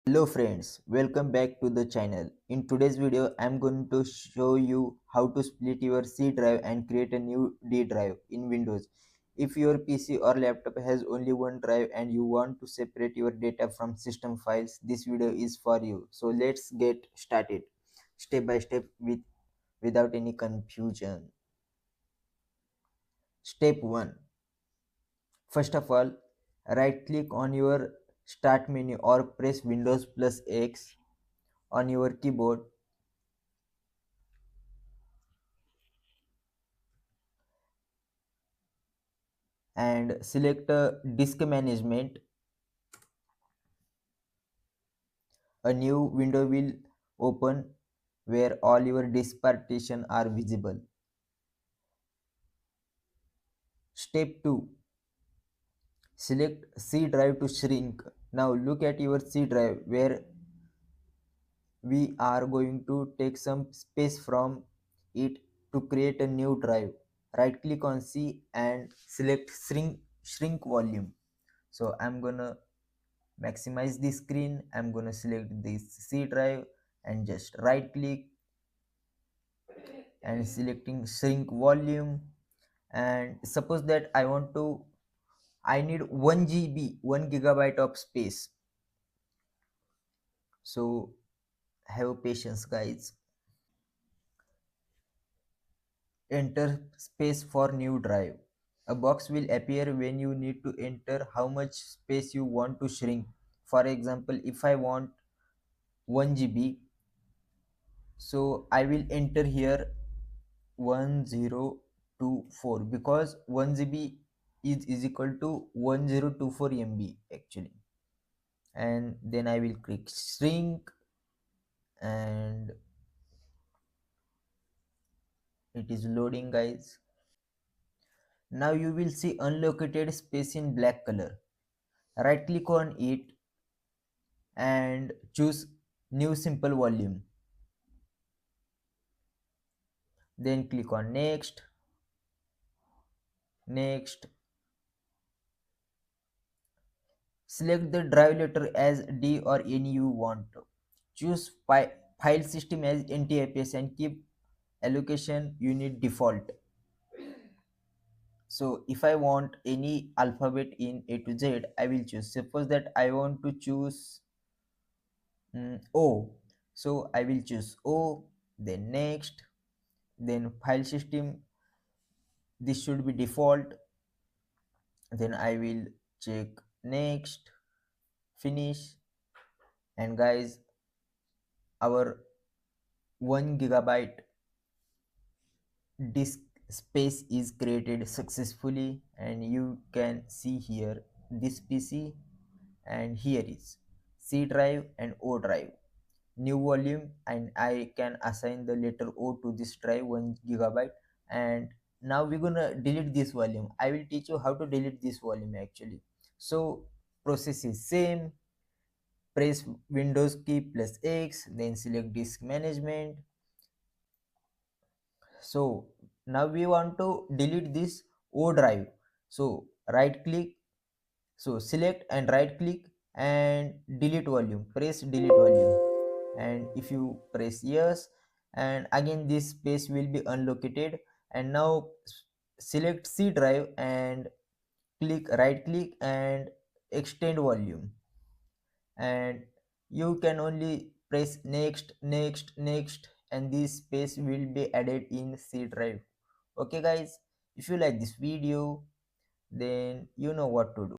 Hello friends, welcome back to the channel. In today's video, I'm going to show you how to split your C drive and create a new D drive in Windows. If your PC or laptop has only one drive and you want to separate your data from system files, this video is for you. So let's get started step by step without any confusion. Step 1. First of all, right click on your start menu or press Windows plus X on your keyboard and select disk management. A new window will open where all your disk partition are visible. Step 2. Select C drive to shrink. Now look at your C drive where we are going to take some space from it to create a new drive. Right click on C and select shrink volume. So I'm gonna maximize the screen. I'm gonna select this C drive and just right click and selecting shrink volume. And suppose that I need 1 GB 1 gigabyte of space. So have patience guys. Enter space for new drive. A box will appear when you need to enter how much space you want to shrink. For example, if I want 1 GB, so I will enter here 1024 because 1 GB is equal to 1024 MB actually. And then I will click shrink and it is loading guys. Now you will see unlocated space in black color. Right click on it and choose new simple volume. Then click on next, next. Select the drive letter as D or N you want. Choose file system as NTFS and keep allocation unit default. So if I want any alphabet in A to Z, I will choose. Suppose that I want to choose O. So I will choose O, then next, then file system. This should be default. Then I will check next, finish, and guys, our 1 gigabyte disk space is created successfully, and you can see here this PC, and here is C drive and O drive, new volume, and I can assign the letter O to this drive 1 gigabyte. And now we're gonna delete this volume. I will teach you how to delete this volume actually. So process is same. Press Windows key plus X, then select disk management. So now we want to delete this O drive. So right click, so select and right click and delete volume. Press delete volume, and if you press yes, and again this space will be unlocated. And now select C drive and click right click and extend volume, and you can only press next, next, next, and this space will be added in C drive. Okay guys, if you like this video, then you know what to do.